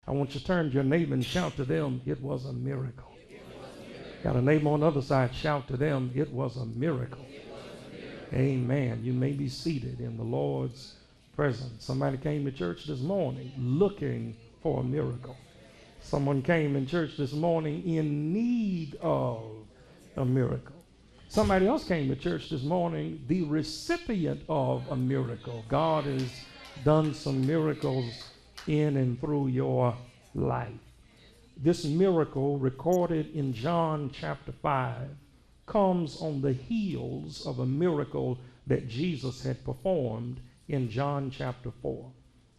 I want you to turn to your neighbor and shout to them, it was a miracle. Got a neighbor on the other side, shout to them, it was a miracle. Amen. You may be seated in the Lord's presence. Somebody came to church this morning looking for a miracle. Someone came in church this morning in need of a miracle. Somebody else came to church this morning the recipient of a miracle. God has done some miracles in and through your life. This miracle recorded in John chapter 5 comes on the heels of a miracle that Jesus had performed in John chapter 4.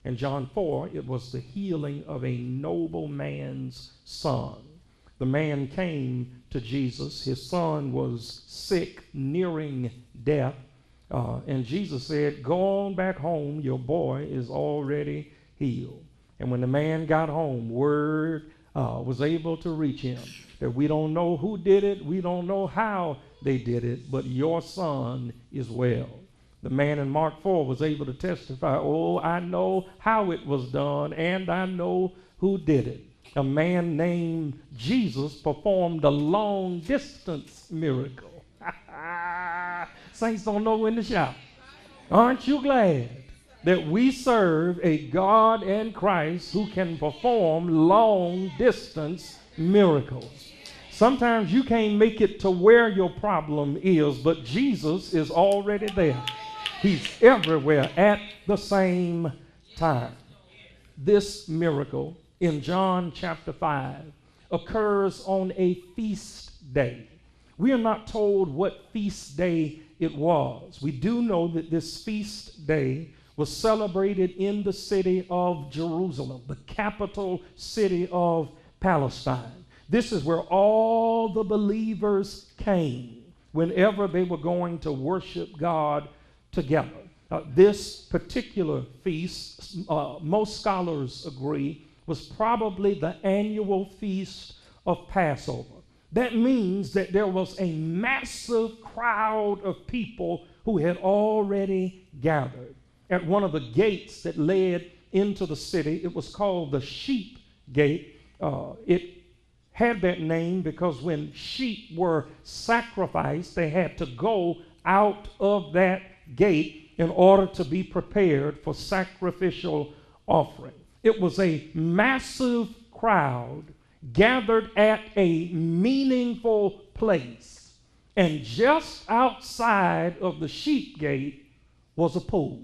In John 4, it was the healing of a nobleman's son. The man came to Jesus. His son was sick, nearing death. And Jesus said, go on back home. Your boy is already healed. And when the man got home, word was able to reach him that we don't know who did it. We don't know how they did it, but your son is well. The man in Mark 4 was able to testify, oh, I know how it was done, and I know who did it. A man named Jesus performed a long-distance miracle. Saints don't know when to shout. Aren't you glad that we serve a God and Christ who can perform long-distance miracles? Sometimes you can't make it to where your problem is, but Jesus is already there. He's everywhere at the same time. This miracle in John chapter 5 occurs on a feast day. We are not told what feast day it was. We do know that this feast day was celebrated in the city of Jerusalem, the capital city of Palestine. This is where all the believers came whenever they were going to worship God together. This particular feast, most scholars agree, was probably the annual feast of Passover. That means that there was a massive crowd of people who had already gathered at one of the gates that led into the city. It was called the Sheep Gate. It had that name because when sheep were sacrificed, they had to go out of that gate in order to be prepared for sacrificial offering. It was a massive crowd gathered at a meaningful place, and just outside of the sheep gate was a pool.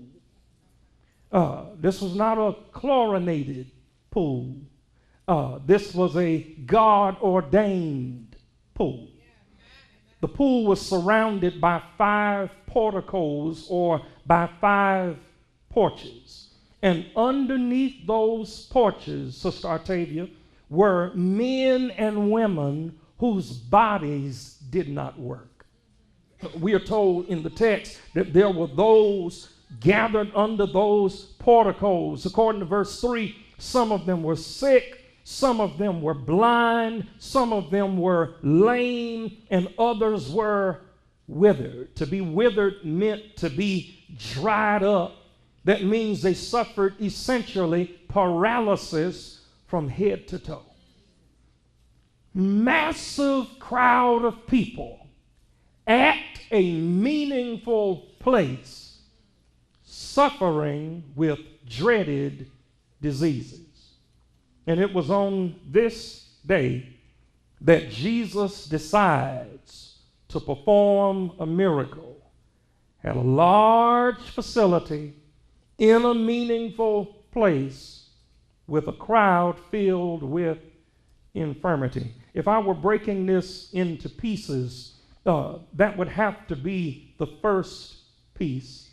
This was not a chlorinated pool. This was a God-ordained pool. The pool was surrounded by 5 porticos or by 5 porches. And underneath those porches, Sister Artavia, were men and women whose bodies did not work. We are told in the text that there were those gathered under those porticos. According to verse 3, some of them were sick, some of them were blind, some of them were lame, and others were withered. To be withered meant to be dried up. That means they suffered essentially paralysis from head to toe. Massive crowd of people at a meaningful place, suffering with dreaded diseases. And it was on this day that Jesus decides to perform a miracle at a large facility in a meaningful place with a crowd filled with infirmity. If I were breaking this into pieces, that would have to be the first piece.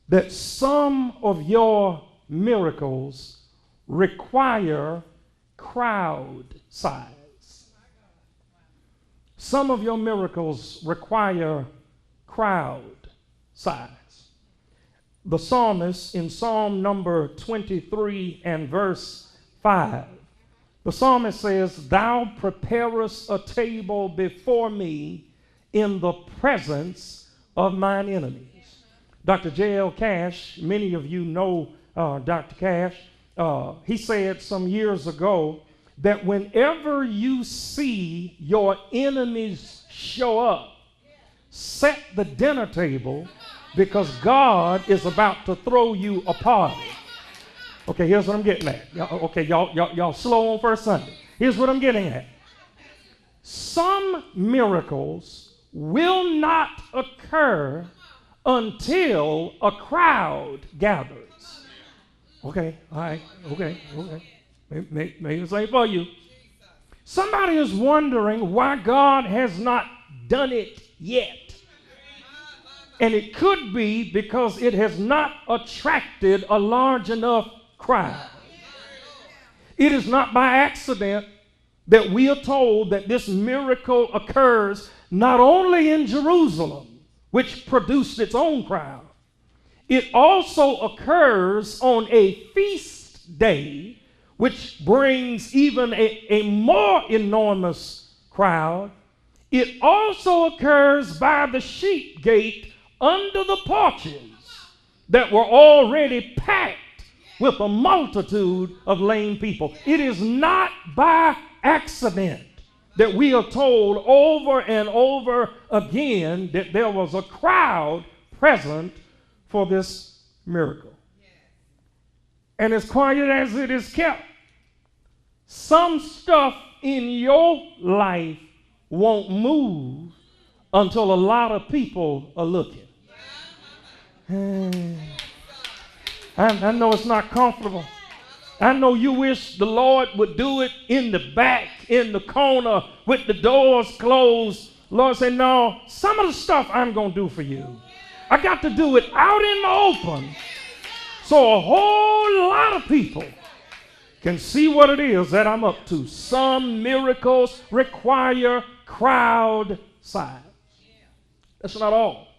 That some of your miracles require crowd size. Some of your miracles require crowd size. The psalmist in Psalm number 23 and verse 5, the psalmist says, "Thou preparest a table before me in the presence of mine enemies." Dr. J.L. Cash, many of you know Dr. Cash. he said some years ago that whenever you see your enemies show up, set the dinner table because God is about to throw you a party. Okay, here's what I'm getting at. Y'all slow on first Sunday. Here's what I'm getting at. Some miracles will not occur until a crowd gathers. Okay, all right, okay. Maybe it's ain't for you. Somebody is wondering why God has not done it yet. And it could be because it has not attracted a large enough crowd. It is not by accident that we are told that this miracle occurs not only in Jerusalem, which produced its own crowd, it also occurs on a feast day, which brings even a more enormous crowd. It also occurs by the sheep gate under the porches that were already packed with a multitude of lame people. It is not by accident that we are told over and over again that there was a crowd present for this miracle. And as quiet as it is kept, some stuff in your life won't move until a lot of people are looking. I know it's not comfortable. I know you wish the Lord would do it in the back, in the corner, with the doors closed. Lord said, no, some of the stuff I'm going to do for you, I got to do it out in the open so a whole lot of people can see what it is that I'm up to. Some miracles require crowd size. That's not all.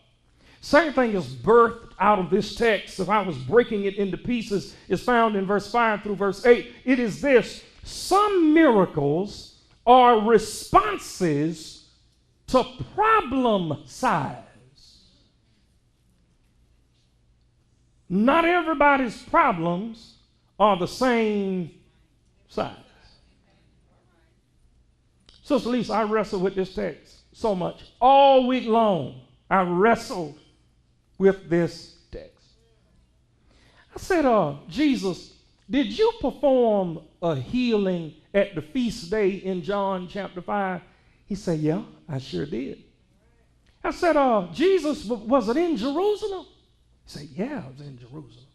Second thing is birthed out of this text, if I was breaking it into pieces, is found in verse 5 through verse 8. It is this: some miracles are responses to problem size. Not everybody's problems are the same size. Sister Lisa, I wrestled with this text so much. All week long, I wrestled with this text. I said, Jesus, did you perform a healing at the feast day in John chapter 5? He said, yeah, I sure did. I said, Jesus, was it in Jerusalem? He said, yeah, it was in Jerusalem.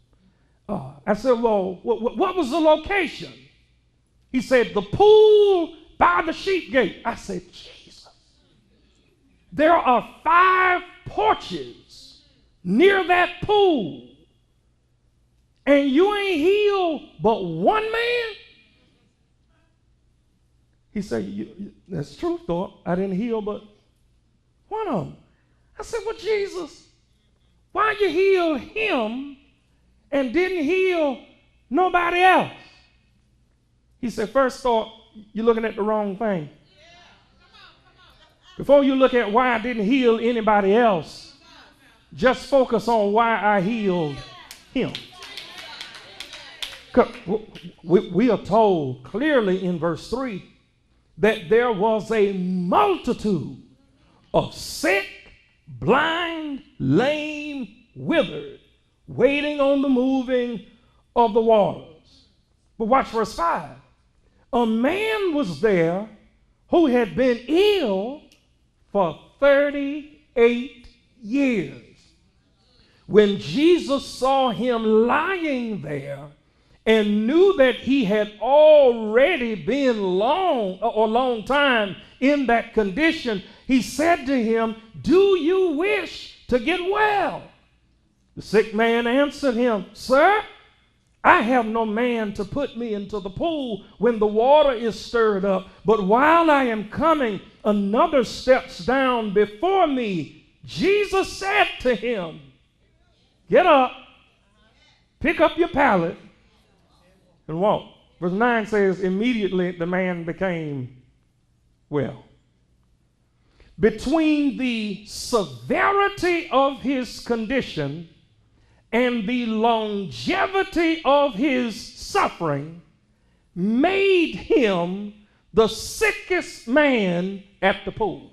I said, well, what was the location? He said, the pool by the sheep gate. I said, Jesus, there are 5 porches near that pool, and you ain't healed but one man? He said, that's true, Thorpe. I didn't heal but one of them. I said, well, Jesus, why you healed him and didn't heal nobody else? He said, first Thorpe, you're looking at the wrong thing. Before you look at why I didn't heal anybody else, just focus on why I healed him. We are told clearly in verse 3 that there was a multitude of sick, blind, lame, withered, waiting on the moving of the waters. But watch verse 5. A man was there who had been ill for 38 years. When Jesus saw him lying there and knew that he had already been a long time in that condition, he said to him, do you wish to get well? The sick man answered him, sir, I have no man to put me into the pool when the water is stirred up, but while I am coming, another steps down before me. Jesus said to him, get up, pick up your pallet, and walk. Verse 9 says, immediately the man became well. Between the severity of his condition and the longevity of his suffering made him the sickest man at the pool.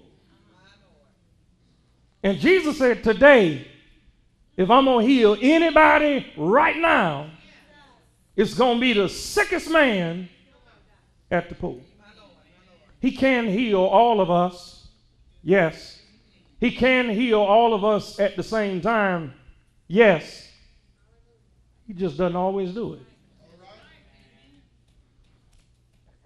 And Jesus said, today, if I'm going to heal anybody right now, it's going to be the sickest man at the pool. He can heal all of us. Yes. He can heal all of us at the same time. Yes. He just doesn't always do it.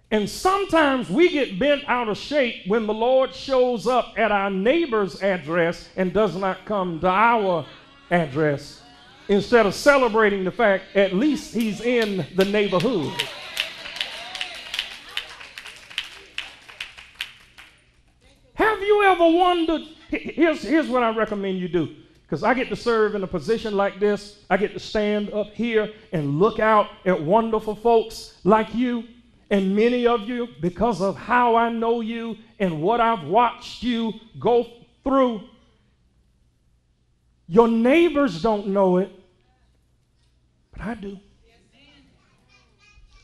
And sometimes we get bent out of shape when the Lord shows up at our neighbor's address and does not come to our address, instead of celebrating the fact at least he's in the neighborhood. Have you ever wondered? Here's what I recommend you do. Because I get to serve in a position like this. I get to stand up here and look out at wonderful folks like you. And many of you, because of how I know you and what I've watched you go through, your neighbors don't know it, but I do.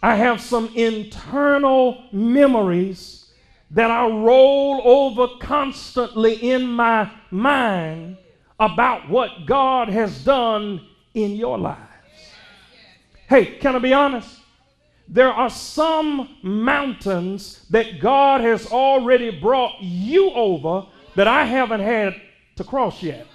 I have some internal memories that I roll over constantly in my mind about what God has done in your lives. Hey, can I be honest? There are some mountains that God has already brought you over that I haven't had to cross yet.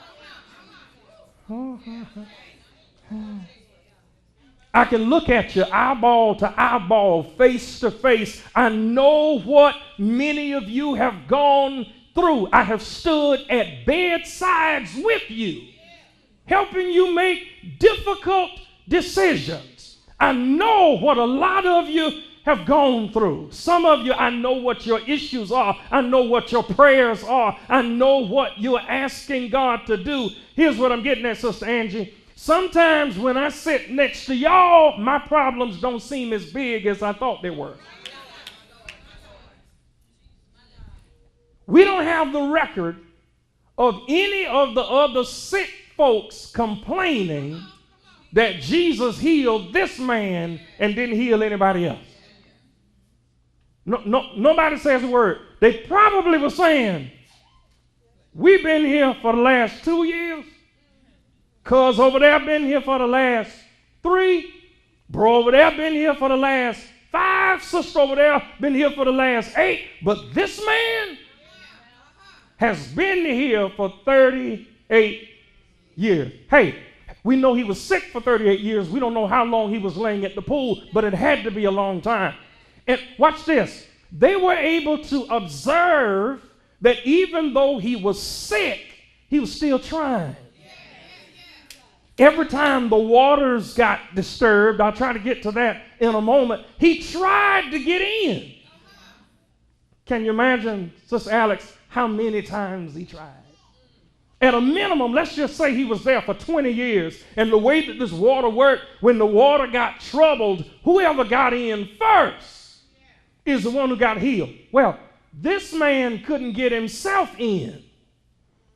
I can look at you eyeball to eyeball, face to face. I know what many of you have gone through. I have stood at bedsides with you, helping you make difficult decisions. I know what a lot of you have gone through. Some of you, I know what your issues are. I know what your prayers are. I know what you're asking God to do. Here's what I'm getting at, Sister Angie. Sometimes when I sit next to y'all, my problems don't seem as big as I thought they were. We don't have the record of any of the other sick folks complaining that Jesus healed this man and didn't heal anybody else. Nobody says a word. They probably were saying, we've been here for the last 2 years. Cuz over there been here for the last 3. Bro over there been here for the last 5. Sister over there been here for the last 8. But this man has been here for 38 years. Hey, we know he was sick for 38 years. We don't know how long he was laying at the pool, but it had to be a long time. And watch this. They were able to observe that even though he was sick, he was still trying. Every time the waters got disturbed, I'll try to get to that in a moment, he tried to get in. Can you imagine, Sister Alex, how many times he tried? At a minimum, let's just say he was there for 20 years. And the way that this water worked, when the water got troubled, whoever got in first is the one who got healed. Well, this man couldn't get himself in.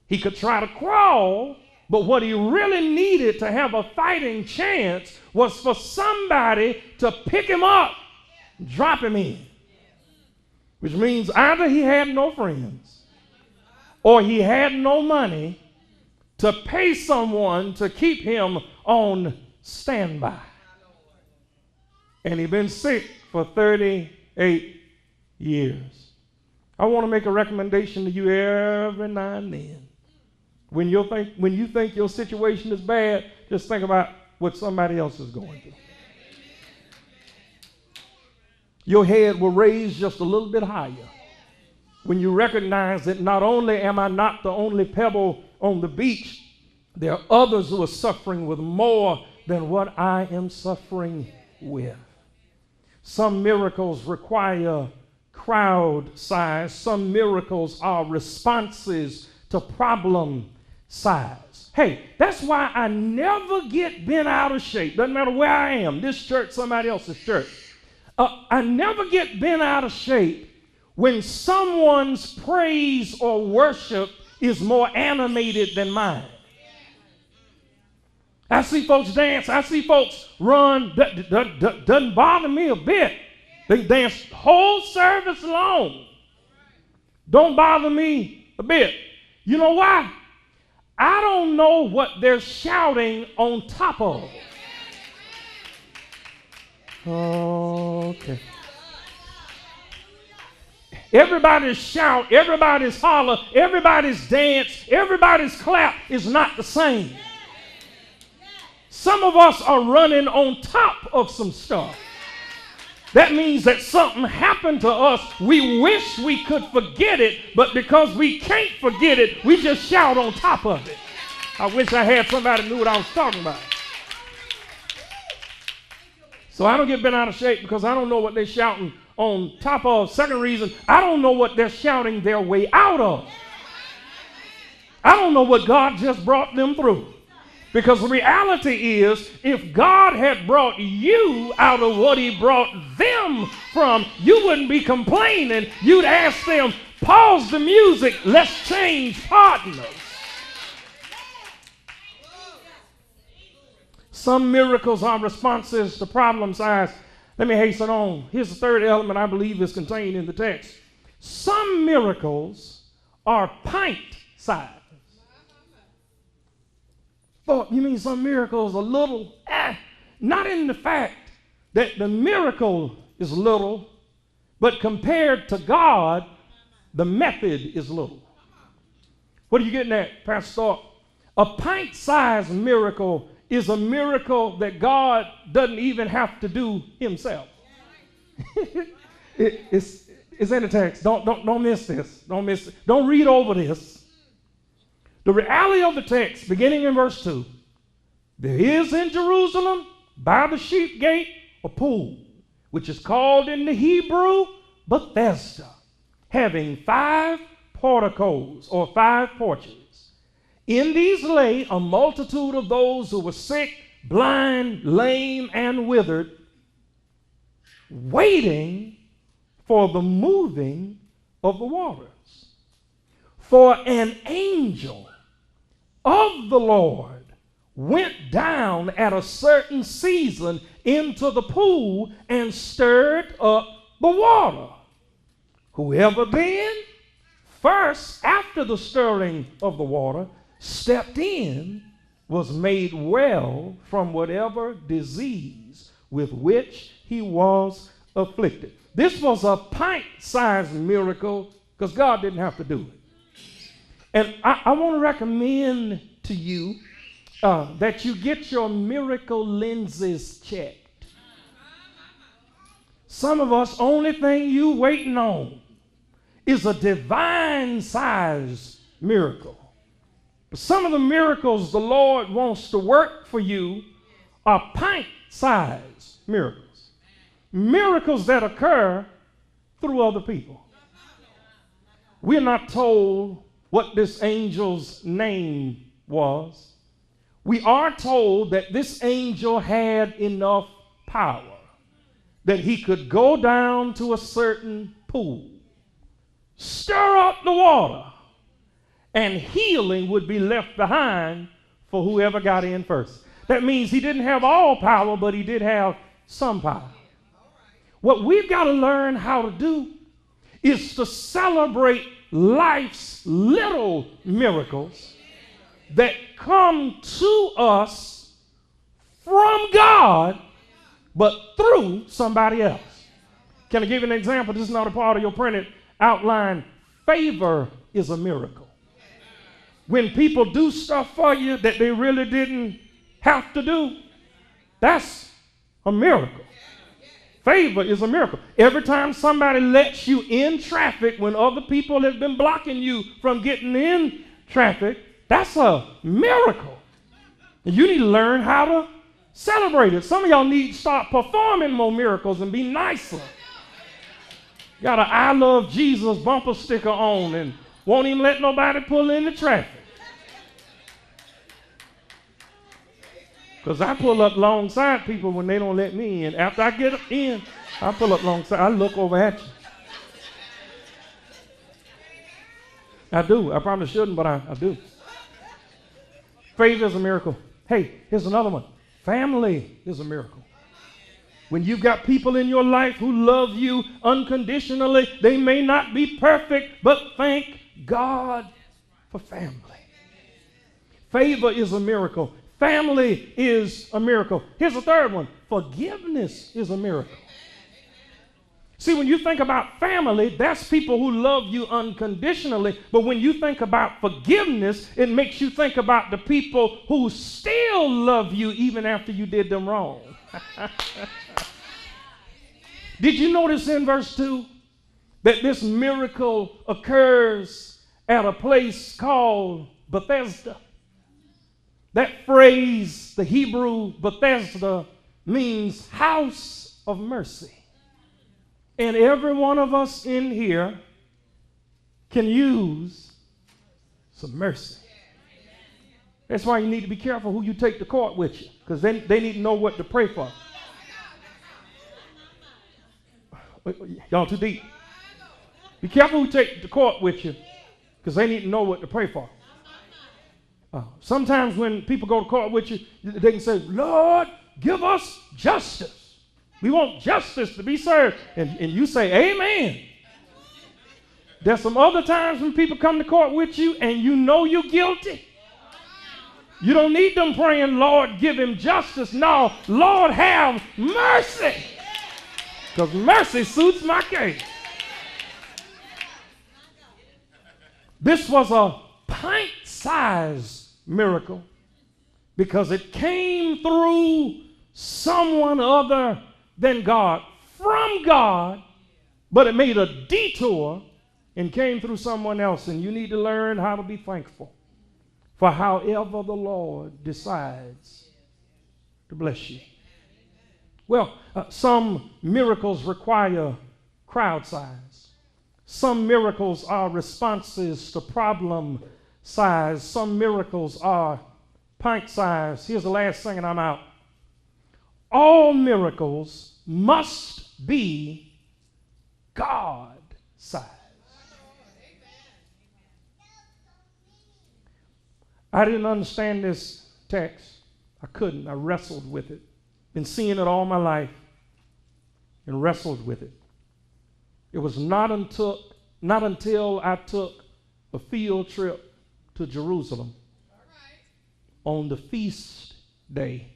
He could try to crawl, but what he really needed to have a fighting chance was for somebody to pick him up, drop him in. Which means either he had no friends, or he had no money to pay someone to keep him on standby. And he'd been sick for 38 years. I want to make a recommendation to you every now and then. When you think your situation is bad, just think about what somebody else is going through. Your head will raise just a little bit higher when you recognize that not only am I not the only pebble on the beach, there are others who are suffering with more than what I am suffering with. Some miracles require crowd size. Some miracles are responses to problem size. Hey, that's why I never get bent out of shape. Doesn't matter where I am, this church, somebody else's church. I never get bent out of shape when someone's praise or worship is more animated than mine. I see folks dance. I see folks run. Doesn't bother me a bit. They dance whole service long. Don't bother me a bit. You know why? I don't know what they're shouting on top of. Okay. Everybody's shout, everybody's holler, everybody's dance, everybody's clap is not the same. Some of us are running on top of some stuff. That means that something happened to us. We wish we could forget it, but because we can't forget it, we just shout on top of it. I wish I had somebody who knew what I was talking about. So I don't get bent out of shape because I don't know what they're shouting on top of. Second reason, I don't know what they're shouting their way out of. I don't know what God just brought them through. Because the reality is, if God had brought you out of what he brought them from, you wouldn't be complaining. You'd ask them, pause the music, let's change partners. Some miracles are responses to problem size. Let me hasten on. Here's the third element I believe is contained in the text. Some miracles are pint size. Oh, you mean some miracles are little? Not in the fact that the miracle is little, but compared to God, the method is little. What are you getting at, Pastor Stark? A pint-sized miracle is a miracle that God doesn't even have to do himself. It's in the text. Don't miss this. Don't miss it. Don't read over this. The reality of the text, beginning in verse 2, there is in Jerusalem by the sheep gate a pool, which is called in the Hebrew Bethesda, having 5 porticos or 5 porches. In these lay a multitude of those who were sick, blind, lame, and withered, waiting for the moving of the waters. For an angel of the Lord went down at a certain season into the pool and stirred up the water. Whoever then, first after the stirring of the water, stepped in was made well from whatever disease with which he was afflicted. This was a pint-sized miracle because God didn't have to do it. And I want to recommend to you that you get your miracle lenses checked. Some of us, only thing you waiting on is a divine-sized miracle. But some of the miracles the Lord wants to work for you are pint-sized miracles. Miracles that occur through other people. We're not told what this angel's name was. We are told that this angel had enough power that he could go down to a certain pool, stir up the water, and healing would be left behind for whoever got in first. That means he didn't have all power, but he did have some power. What we've got to learn how to do is to celebrate life's little miracles that come to us from God, but through somebody else. Can I give you an example? This is not a part of your printed outline. Favor is a miracle. When people do stuff for you that they really didn't have to do, that's a miracle. Favor is a miracle. Every time somebody lets you in traffic when other people have been blocking you from getting in traffic, that's a miracle. And you need to learn how to celebrate it. Some of y'all need to start performing more miracles and be nicer. Got an I love Jesus bumper sticker on and won't even let nobody pull in the traffic. Because I pull up alongside people when they don't let me in. After I get in, I pull up alongside. I look over at you. I do. I probably shouldn't, but I do. Favor is a miracle. Hey, here's another one. Family is a miracle. When you've got people in your life who love you unconditionally, they may not be perfect, but thank God for family. Favor is a miracle. Family is a miracle. Here's a third one. Forgiveness is a miracle. See, when you think about family, that's people who love you unconditionally. But when you think about forgiveness, it makes you think about the people who still love you even after you did them wrong. Did you notice in verse 2 that this miracle occurs at a place called Bethesda? That phrase, the Hebrew Bethesda, means house of mercy. And every one of us in here can use some mercy. That's why you need to be careful who you take to court with you, because they need to know what to pray for. Y'all too deep. Be careful who you take to court with you, because they need to know what to pray for. Sometimes when people go to court with you, they can say, Lord, give us justice. We want justice to be served. And you say, amen. There's some other times when people come to court with you and you know you're guilty. You don't need them praying, Lord, give him justice. No, Lord, have mercy. Because mercy suits my case. This was a pint-sized miracle because it came through someone other than God, from God, but it made a detour and came through someone else. And you need to learn how to be thankful for however the Lord decides to bless you. Well, some miracles require crowd size. Some miracles are responses to problem size. Some miracles are pint size. Here's the last thing and I'm out. All miracles must be God size. I didn't understand this text. I couldn't. I wrestled with it. Been seeing it all my life and wrestled with it. It was not until I took a field trip to Jerusalem on the feast day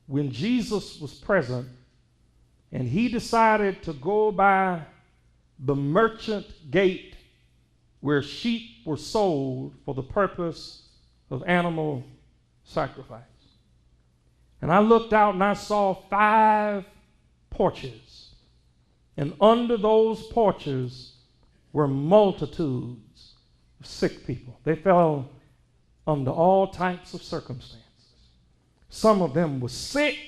when Jesus was present and he decided to go by the merchant gate where sheep were sold for the purpose of animal sacrifice. And I looked out and I saw 5 porches. And under those porches were multitudes of sick people. They fell under all types of circumstances. Some of them were sick,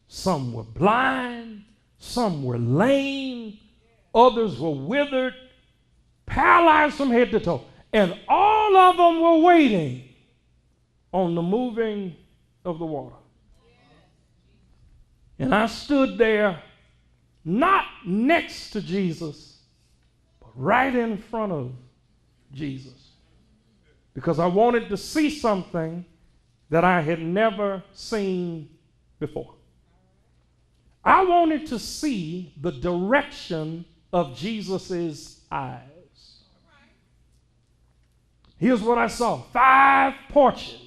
some were blind, some were lame, others were withered, paralyzed from head to toe. And all of them were waiting on the moving of the water. And I stood there, not next to Jesus, but right in front of Jesus. Because I wanted to see something that I had never seen before. I wanted to see the direction of Jesus' eyes. Here's what I saw. 5 porches.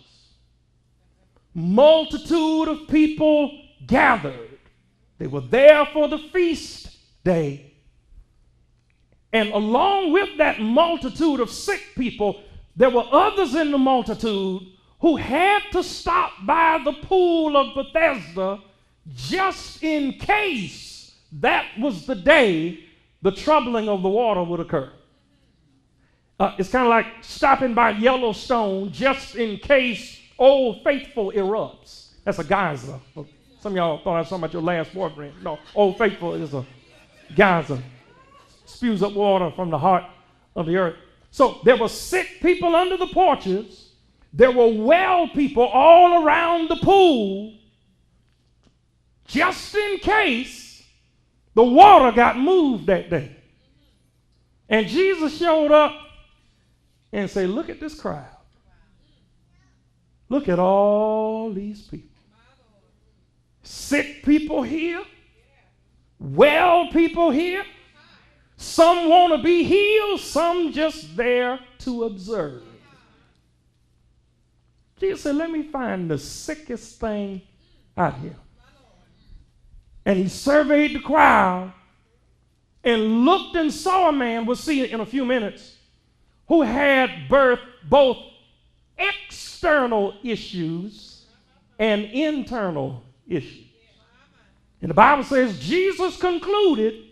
Multitude of people gathered. They were there for the feast day. And along with that multitude of sick people, there were others in the multitude who had to stop by the pool of Bethesda just in case that was the day the troubling of the water would occur. It's kind of like stopping by Yellowstone just in case Old Faithful erupts. That's a geyser. Some of y'all thought I was talking about your last boyfriend. No, Old Faithful is a geyser. Spews up water from the heart of the earth. So there were sick people under the porches. There were well people all around the pool just in case the water got moved that day. And Jesus showed up and said, look at this crowd. Look at all these people. Sick people here, well people here. Some want to be healed, some just there to observe. Jesus said, let me find the sickest thing out here. And he surveyed the crowd and looked and saw a man, we'll see it in a few minutes, who had both external issues and internal issues. And the Bible says Jesus concluded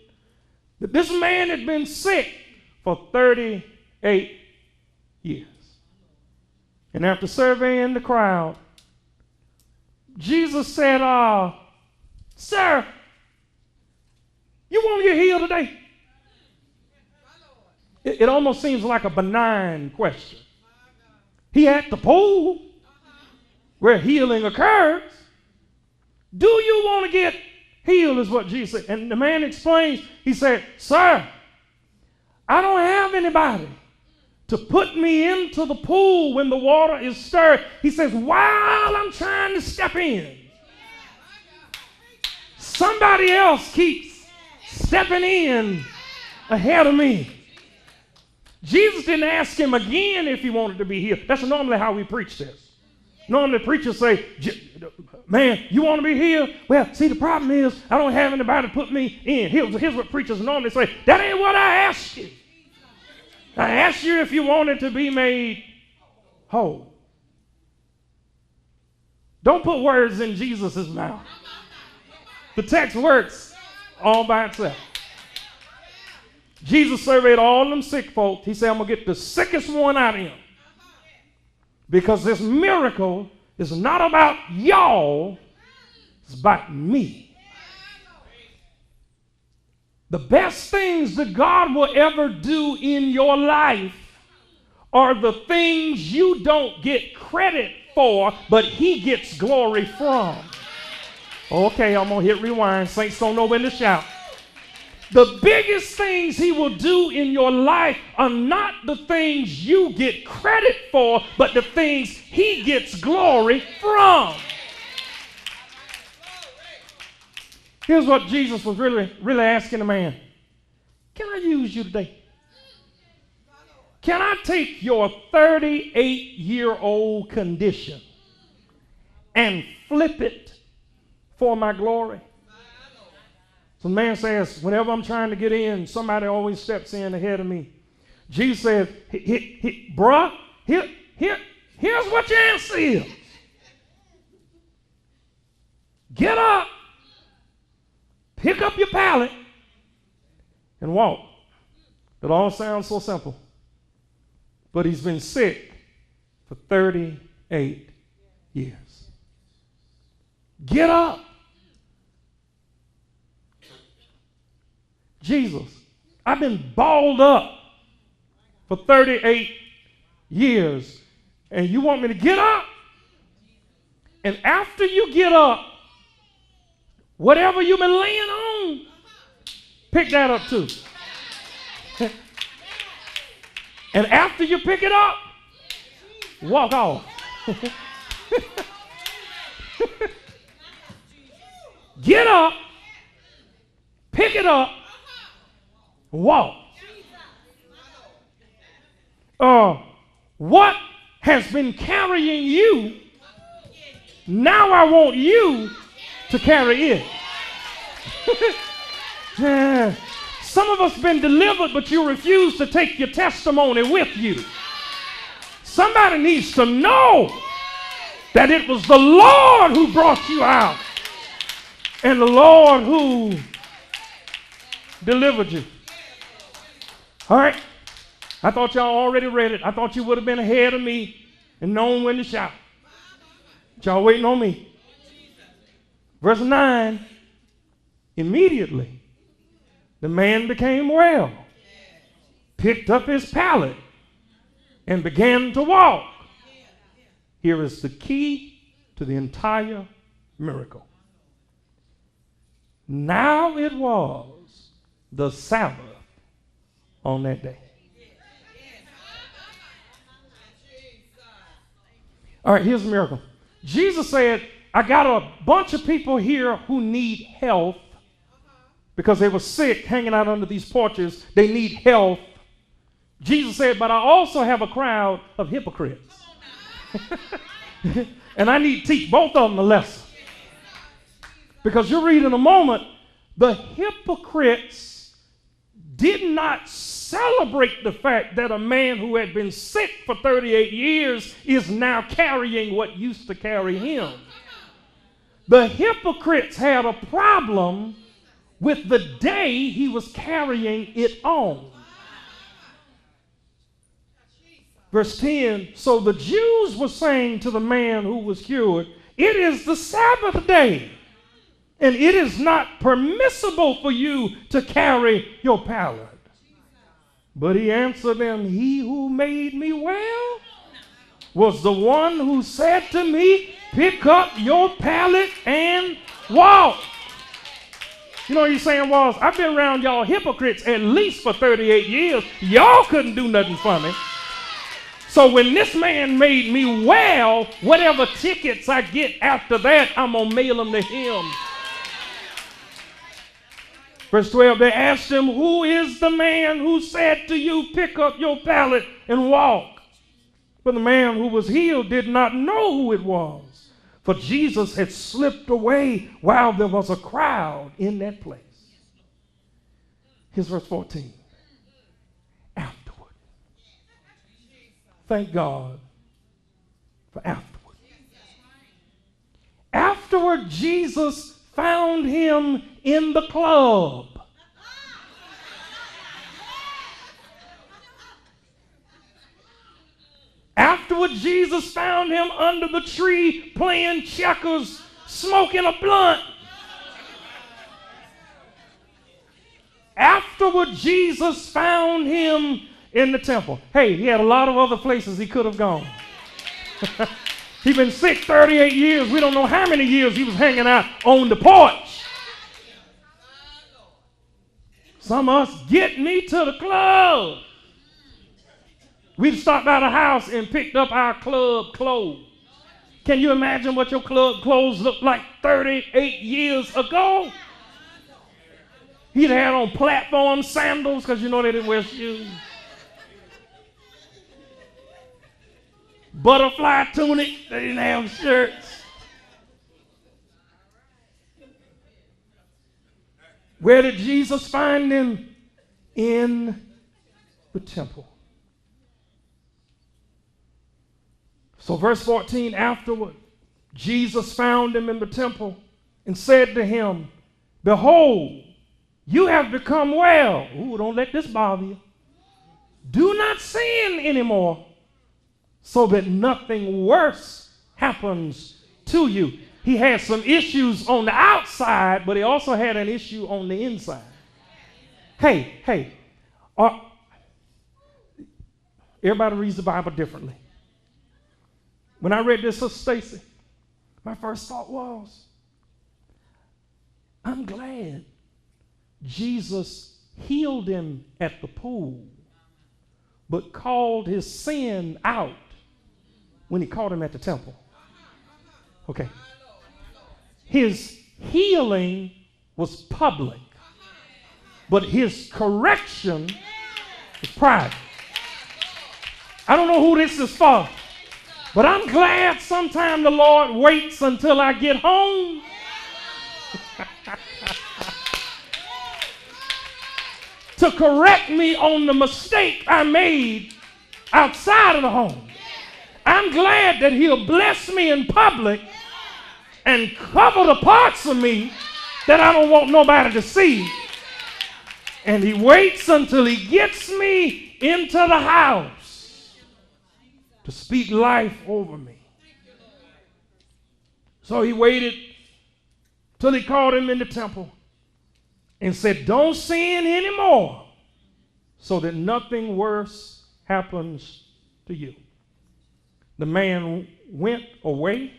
that this man had been sick for 38 years. And after surveying the crowd, Jesus said, sir, you want to get healed today? It almost seems like a benign question. He at the pool where healing occurs. Do you want to get healed is what Jesus said. And the man explains, he said, sir, I don't have anybody to put me into the pool when the water is stirred. He says, while I'm trying to step in, somebody else keeps stepping in ahead of me. Jesus didn't ask him again if he wanted to be healed. That's normally how we preach this. Normally preachers say, man, you want to be healed? Well, see, the problem is I don't have anybody to put me in. Here's what preachers normally say. That ain't what I asked you. I asked you if you wanted to be made whole. Don't put words in Jesus' mouth. The text works all by itself. Jesus surveyed all them sick folk. He said, I'm going to get the sickest one out of him. Because this miracle is not about y'all, it's about me. The best things that God will ever do in your life are the things you don't get credit for, but he gets glory from. Okay, I'm going to hit rewind. Saints don't know when to shout. The biggest things he will do in your life are not the things you get credit for, but the things he gets glory from. Here's what Jesus was really asking the man. Can I use you today? Can I take your 38-year-old condition and flip it for my glory? So the man says, whenever I'm trying to get in, somebody always steps in ahead of me. Jesus said, bruh, here's what your answer is. Get up, pick up your pallet, and walk. It all sounds so simple. But he's been sick for 38 years. Get up. Jesus, I've been balled up for 38 years, and you want me to get up? And after you get up, whatever you've been laying on, pick that up too. And after you pick it up, walk off. Get up, pick it up, walk. What has been carrying you, now I want you to carry it. Some of us been delivered, but you refuse to take your testimony with you. Somebody needs to know that it was the Lord who brought you out and the Lord who delivered you. All right. I thought y'all already read it. I thought you would have been ahead of me and known when to shout. But y'all waiting on me. Verse 9, immediately the man became well, picked up his pallet, and began to walk. Here is the key to the entire miracle. Now it was the Sabbath on that day. All right, here's a miracle. Jesus said, I got a bunch of people here who need health because they were sick hanging out under these porches. They need health. Jesus said, but I also have a crowd of hypocrites. And I need to teach both of them a lesson. Because you'll read in a moment, the hypocrites did not celebrate the fact that a man who had been sick for 38 years is now carrying what used to carry him. The hypocrites had a problem with the day he was carrying it on. Verse 10, so the Jews were saying to the man who was cured, it is the Sabbath day, and it is not permissible for you to carry your pallet. But he answered them, he who made me well was the one who said to me, pick up your pallet and walk. You know what he's saying was, I've been around y'all hypocrites at least for 38 years. Y'all couldn't do nothing for me. So when this man made me well, whatever tickets I get after that, I'm going to mail them to him. Verse 12, they asked him, who is the man who said to you, pick up your pallet and walk? But the man who was healed did not know who it was, for Jesus had slipped away while there was a crowd in that place. Here's verse 14. Afterward. Thank God for afterward. Afterward, Jesus found him in the club. Afterward, Jesus found him under the tree playing checkers, smoking a blunt. Afterward, Jesus found him in the temple. Hey, he had a lot of other places he could have gone. He'd been sick 38 years. We don't know how many years he was hanging out on the porch. Some of us, get me to the club. We'd stopped by the house and picked up our club clothes. Can you imagine what your club clothes looked like 38 years ago? He'd had on platform sandals because you know they didn't wear shoes. Butterfly tunic, they didn't have shirts. Where did Jesus find him? In the temple. So verse 14, afterward, Jesus found him in the temple and said to him, behold, you have become well. Ooh, don't let this bother you. Do not sin anymore, so that nothing worse happens to you. He had some issues on the outside, but he also had an issue on the inside. Hey, everybody reads the Bible differently. When I read this, Sister Stacy, my first thought was, I'm glad Jesus healed him at the pool, but called his sin out when he caught him at the temple. Okay. His healing was public, but his correction was private. I don't know who this is for, but I'm glad sometime the Lord waits until I get home. To correct me on the mistake I made outside of the home. I'm glad that he'll bless me in public and cover the parts of me that I don't want nobody to see. And he waits until he gets me into the house to speak life over me. So he waited till he called him in the temple and said, don't sin anymore, so that nothing worse happens to you. The man went away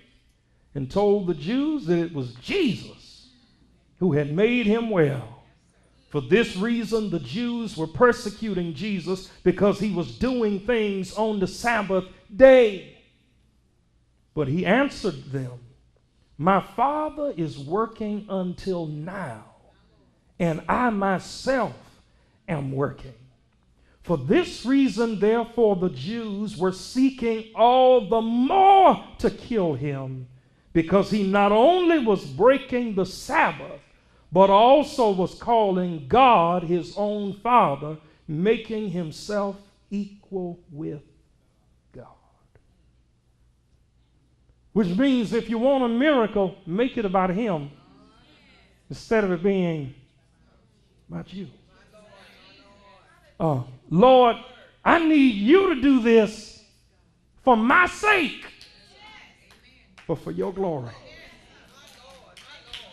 and told the Jews that it was Jesus who had made him well. For this reason, the Jews were persecuting Jesus, because he was doing things on the Sabbath day. But he answered them, my Father is working until now, and I myself am working. For this reason, therefore, the Jews were seeking all the more to kill him, because he not only was breaking the Sabbath, but also was calling God his own Father, making himself equal with God. Which means if you want a miracle, make it about him instead of it being about you. Lord, I need you to do this for my sake, but for your glory.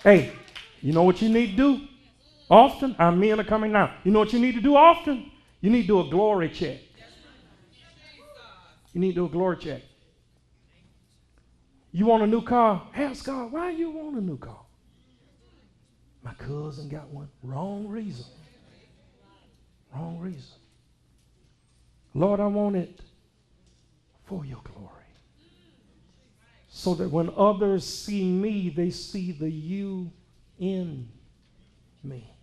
Hey, you know what you need to do often? Our men are coming now. You know what you need to do often? You need to do a glory check. You need to do a glory check. You want a new car? Ask God, why you want a new car? My cousin got one. Wrong reason. Wrong reason. Lord, I want it for your glory. So that when others see me, they see the you in me.